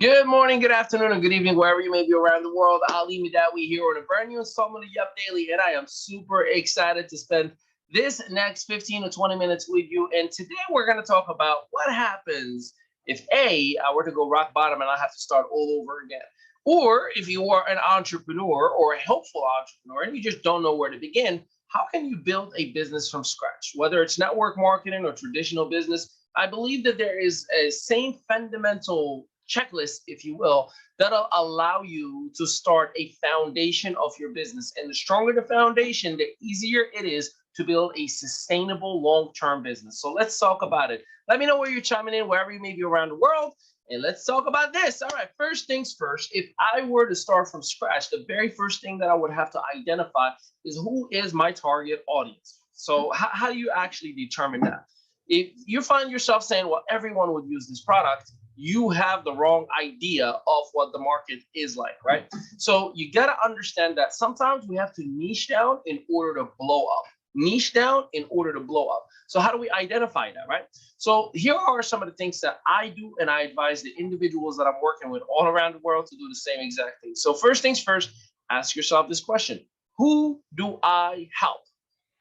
Good morning, good afternoon, and good evening, wherever you may be around the world. Ali Midawi here on a brand new installment of Yup Daily, and I am super excited to spend this next 15 to 20 minutes with you. And today we're going to talk about what happens if I were to go rock bottom and I have to start all over again. Or if you are an entrepreneur or a hopeful entrepreneur and you just don't know where to begin, how can you build a business from scratch? Whether it's network marketing or traditional business, I believe that there is a same fundamental checklist, if you will, that'll allow you to start a foundation of your business. And the stronger the foundation, the easier it is to build a sustainable long-term business. So let's talk about it. Let me know where you're chiming in, wherever you may be around the world. And let's talk about this. All right, first things first, if I were to start from scratch, the very first thing that I would have to identify is who is my target audience. So how do you actually determine that? If you find yourself saying, well, everyone would use this product, you have the wrong idea of what the market is like, right? So you got to understand that sometimes we have to niche down in order to blow up. Niche down in order to blow up. So how do we identify that, right? So here are some of the things that I do, and I advise the individuals that I'm working with all around the world to do the same exact thing. So first things first, ask yourself this question: who do I help?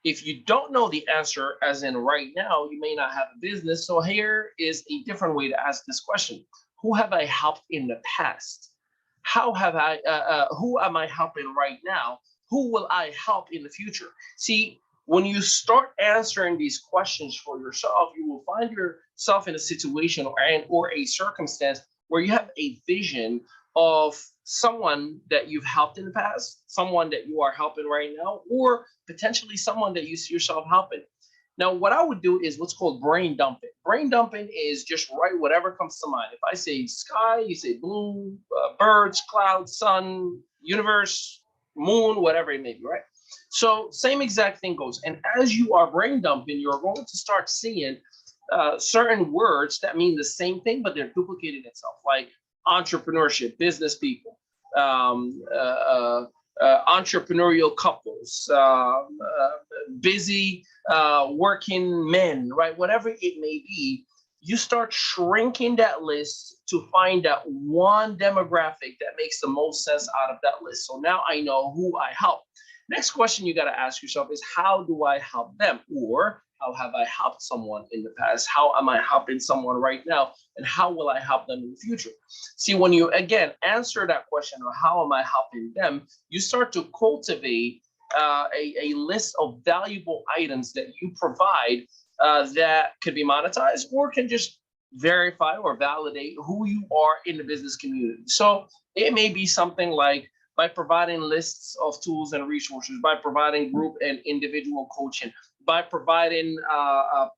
If you don't know the answer, as in right now, you may not have a business. So here is a different way to ask this question: who have I helped in the past? How have who am I helping right now? Who will I help in the future? See, when you start answering these questions for yourself, you will find yourself in a situation or a circumstance where you have a vision of someone that you've helped in the past, someone that you are helping right now, or potentially someone that you see yourself helping. Now, what I would do is what's called brain dumping. Brain dumping is just write whatever comes to mind. If I say sky, you say blue, birds, clouds, sun, universe, moon, whatever it may be, right? So same exact thing goes. And as you are brain dumping, you're going to start seeing certain words that mean the same thing, but they're duplicating itself, like entrepreneurship, business people, entrepreneurial couples, busy working men, right? Whatever it may be, you start shrinking that list to find that one demographic that makes the most sense out of that list. So now I know who I help. Next question you got to ask yourself is, how do I help them? Or how have I helped someone in the past? How am I helping someone right now? And how will I help them in the future? See, when you, again, answer that question, or how am I helping them, you start to cultivate a list of valuable items that you provide that could be monetized or can just verify or validate who you are in the business community. So it may be something like, by providing lists of tools and resources, by providing group and individual coaching, by providing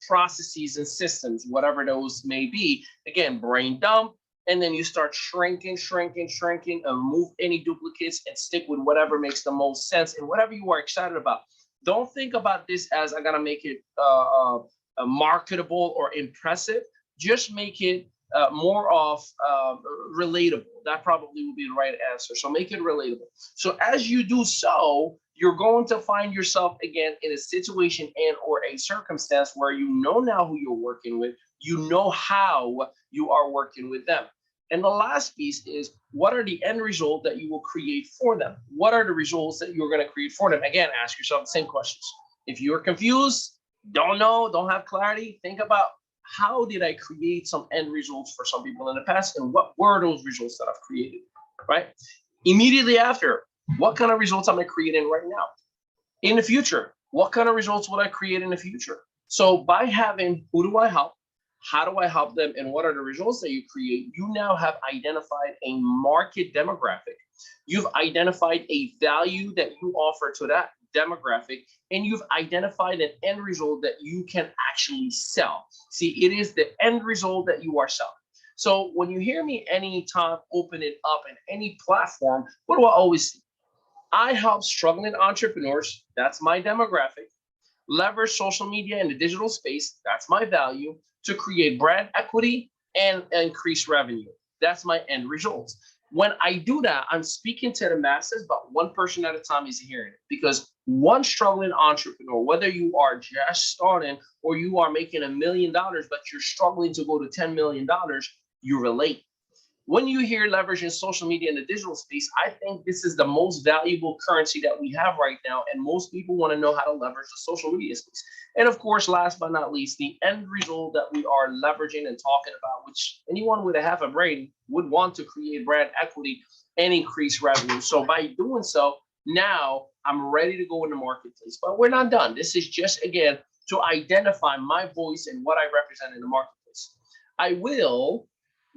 processes and systems, whatever those may be. Again, brain dump, and then you start shrinking, and remove any duplicates and stick with whatever makes the most sense and whatever you are excited about. Don't think about this as I gotta make it marketable or impressive. Just make it more of relatable. That probably would be the right answer. So make it relatable. So as you do so, you're going to find yourself again in a situation and or a circumstance where you know now who you're working with, you know how you are working with them. And the last piece is, what are the end result that you will create for them? What are the results that you're going to create for them? Again, ask yourself the same questions. If you're confused, don't know, don't have clarity, think about, how did I create some end results for some people in the past, and what were those results that I've created, right? Immediately after, what kind of results am I creating right now? In the future, what kind of results will I create in the future? So by having who do I help, how do I help them, and what are the results that you create, you now have identified a market demographic. You've identified a value that you offer to that demographic, and you've identified an end result that you can actually sell. See, it is the end result that you are selling. So when you hear me anytime open it up in any platform, what do I always see? I help struggling entrepreneurs, that's my demographic, leverage social media in the digital space, that's my value, to create brand equity and increase revenue. That's my end result. When I do that, I'm speaking to the masses, but one person at a time is hearing it. Because one struggling entrepreneur, whether you are just starting or you are making $1 million, but you're struggling to go to $10 million, you relate. When you hear leveraging social media in the digital space, I think this is the most valuable currency that we have right now. And most people want to know how to leverage the social media space. And of course, last but not least, the end result that we are leveraging and talking about, which anyone with a half a brain would want to create brand equity and increase revenue. So by doing so, now I'm ready to go in the marketplace. But we're not done. This is just, again, to identify my voice and what I represent in the marketplace. I will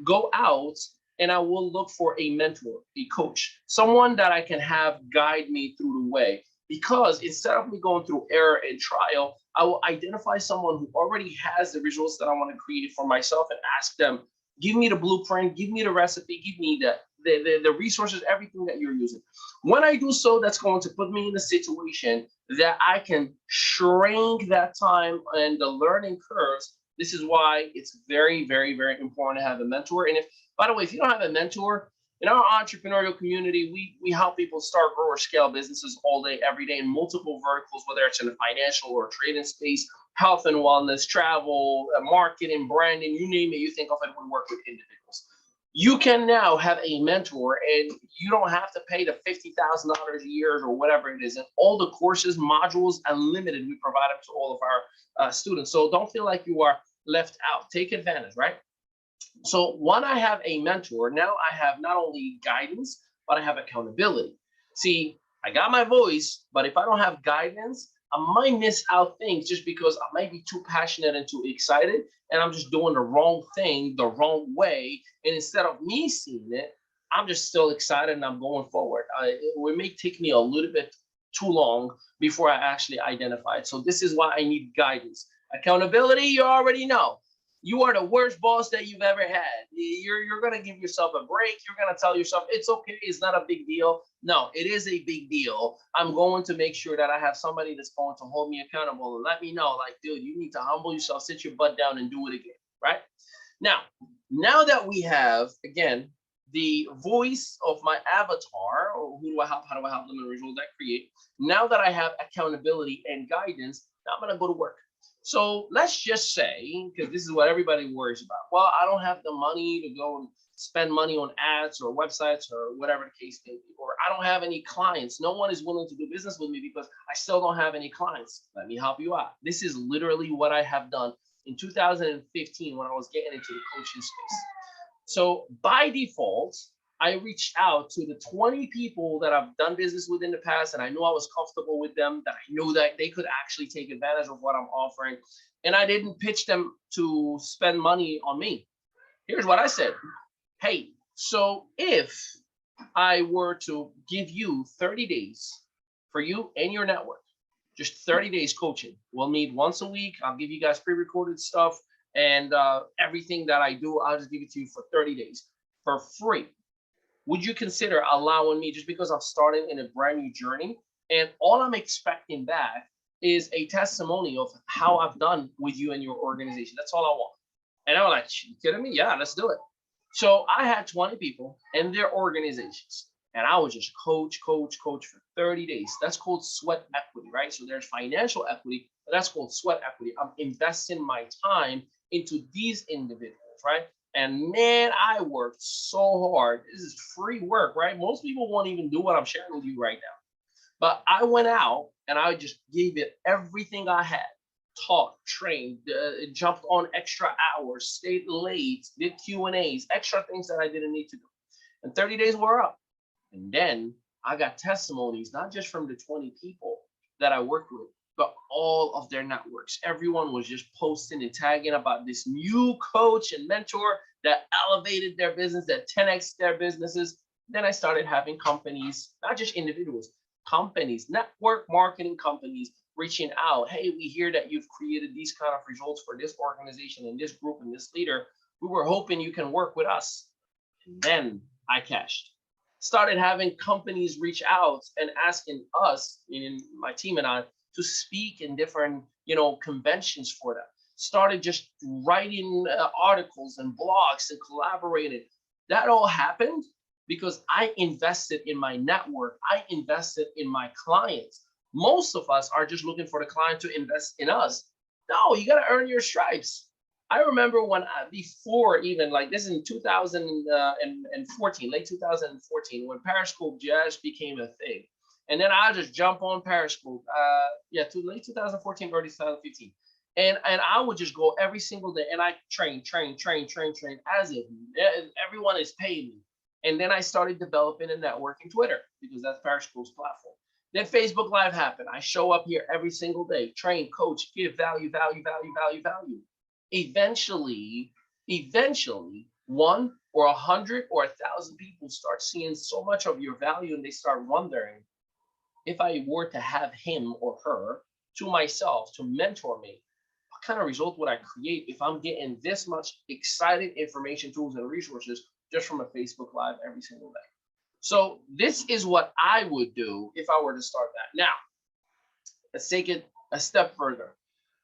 go out and I will look for a mentor, a coach, someone that I can have guide me through the way. Because instead of me going through error and trial, I will identify someone who already has the results that I want to create for myself and ask them, give me the blueprint, give me the recipe, give me the resources, everything that you're using. When I do so, that's going to put me in a situation that I can shrink that time and the learning curves. This is why it's very, very, very important to have a mentor. And if, by the way, if you don't have a mentor, in our entrepreneurial community, we help people start, grow, or scale businesses all day, every day in multiple verticals, whether it's in the financial or trading space, health and wellness, travel, marketing, branding, you name it, you think of it, we work with individuals. You can now have a mentor and you don't have to pay the $50,000 a year or whatever it is. And all the courses, modules, unlimited, we provide them to all of our students. So don't feel like you are left out. Take advantage, right? So when I have a mentor, now I have not only guidance, but I have accountability. See, I got my voice, but if I don't have guidance, I might miss out things just because I might be too passionate and too excited, and I'm just doing the wrong thing the wrong way. And instead of me seeing it, I'm just still excited and I'm going forward. It may take me a little bit too long before I actually identify it. So this is why I need guidance. Accountability, you already know. You are the worst boss that you've ever had. You're going to give yourself a break. You're going to tell yourself, it's okay. It's not a big deal. No, it is a big deal. I'm going to make sure that I have somebody that's going to hold me accountable and let me know, like, dude, you need to humble yourself, sit your butt down and do it again, right? Now that we have, again, the voice of my avatar, or who do I help? How do I help them in the results I create? Now that I have accountability and guidance, now I'm going to go to work. So let's just say, because this is what everybody worries about. Well, I don't have the money to go and spend money on ads or websites or whatever the case may be, or I don't have any clients. No one is willing to do business with me because I still don't have any clients. Let me help you out. This is literally what I have done in 2015 when I was getting into the coaching space. So by default, I reached out to the 20 people that I've done business with in the past, and I knew I was comfortable with them, that I knew that they could actually take advantage of what I'm offering. And I didn't pitch them to spend money on me. Here's what I said. Hey, so if I were to give you 30 days for you and your network, just 30 days coaching, we'll meet once a week. I'll give you guys pre-recorded stuff, and everything that I do, I'll just give it to you for 30 days for free. Would you consider allowing me, just because I'm starting in a brand new journey, and all I'm expecting back is a testimony of how I've done with you and your organization? That's all I want. And I was like, you kidding me? Yeah, let's do it. So I had 20 people and their organizations, and I would just coach for 30 days. That's called sweat equity, right? So there's financial equity, but that's called sweat equity. I'm investing my time into these individuals, right? And man, I worked so hard. This is free work, right? Most people won't even do what I'm sharing with you right now. But I went out and I just gave it everything I had. Taught, trained, jumped on extra hours, stayed late, did Q&As, extra things that I didn't need to do. And 30 days were up. And then I got testimonies, not just from the 20 people that I worked with, but all of their networks. Everyone was just posting and tagging about this new coach and mentor that elevated their business, that 10x their businesses. Then I started having companies, not just individuals, companies, network marketing companies reaching out. Hey, we hear that you've created these kind of results for this organization and this group and this leader. We were hoping you can work with us. And then I cashed. Started having companies reach out and asking us, meaning my team and I, to speak in different, conventions for them. Started just writing articles and blogs and collaborating. That all happened because I invested in my network. I invested in my clients. Most of us are just looking for the client to invest in us. No, you got to earn your stripes. I remember when before even like this in 2014, late 2014, when Periscope just became a thing, and then I just jump on Periscope. Yeah, to late 2014, early 2015, and I would just go every single day, and I train as if everyone is paying me. And then I started developing a network in Twitter because that's Periscope's platform. Then Facebook Live happened. I show up here every single day, train, coach, give value, value, value, value, value. Eventually, one or 100 or 1,000 people start seeing so much of your value, and they start wondering, if I were to have him or her to myself to mentor me, what kind of result would I create if I'm getting this much exciting information, tools, and resources just from a Facebook Live every single day? So this is what I would do if I were to start that. Now, let's take it a step further.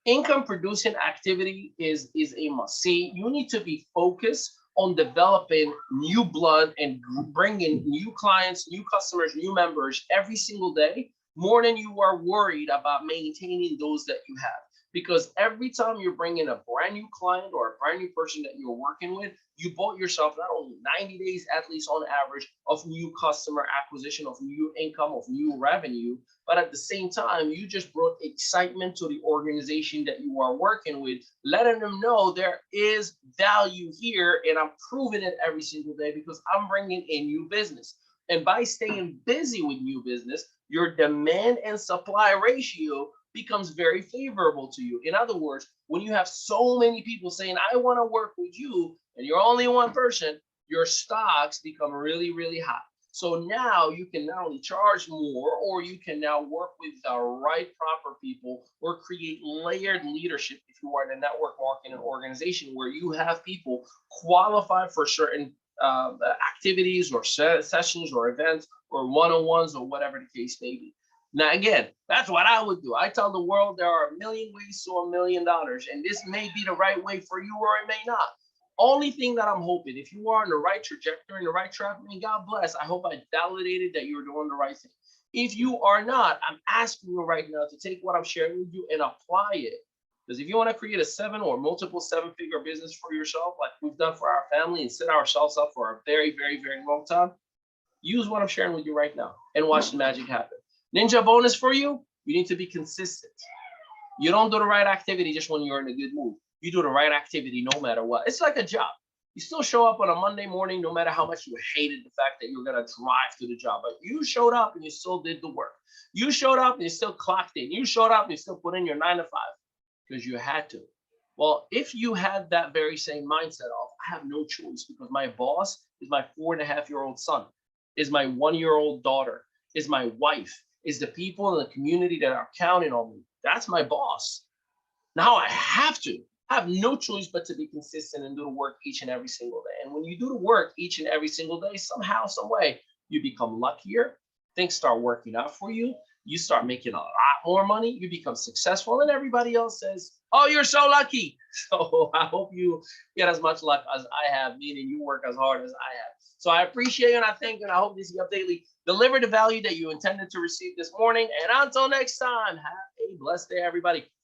Income producing activity is a must. See, you need to be focused on developing new blood and bringing new clients, new customers, new members every single day, more than you are worried about maintaining those that you have. Because every time you're bringing a brand new client or a brand new person that you're working with, you bought yourself not only 90 days, at least on average, of new customer acquisition, of new income, of new revenue, but at the same time, you just brought excitement to the organization that you are working with, letting them know there is value here, and I'm proving it every single day because I'm bringing in new business. And by staying busy with new business, your demand and supply ratio becomes very favorable to you. In other words, when you have so many people saying, I want to work with you, and you're only one person, your stocks become really, really high. So now you can not only charge more, or you can now work with the right proper people, or create layered leadership if you are in a network marketing organization where you have people qualified for certain activities or sessions or events or one-on-ones or whatever the case may be. Now, again, that's what I would do. I tell the world there are a million ways to $1 million, and this may be the right way for you or it may not. Only thing that I'm hoping, if you are on the right trajectory, in the right track, I mean, God bless. I hope I validated that you're doing the right thing. If you are not, I'm asking you right now to take what I'm sharing with you and apply it. Because if you want to create a 7 or multiple 7-figure business for yourself, like we've done for our family and set ourselves up for a very, very, very long time, use what I'm sharing with you right now and watch the magic happen. Ninja bonus for you, you need to be consistent. You don't do the right activity just when you're in a good mood. You do the right activity no matter what. It's like a job. You still show up on a Monday morning no matter how much you hated the fact that you're going to drive to the job. But you showed up and you still did the work. You showed up and you still clocked in. You showed up and you still put in your 9 to 5 because you had to. Well, if you had that very same mindset of, I have no choice because my boss is my 4.5-year-old son, is my 1-year-old daughter, is my wife, is the people in the community that are counting on me. That's my boss. Now I have no choice but to be consistent and do the work each and every single day. And when you do the work each and every single day, somehow, some way, you become luckier. Things start working out for you. You start making a lot more money. You become successful, and everybody else says, "Oh, you're so lucky." So I hope you get as much luck as I have, meaning you work as hard as I have. So I appreciate you, and I thank you, and I hope this update delivered the value that you intended to receive this morning. And until next time, have a blessed day, everybody.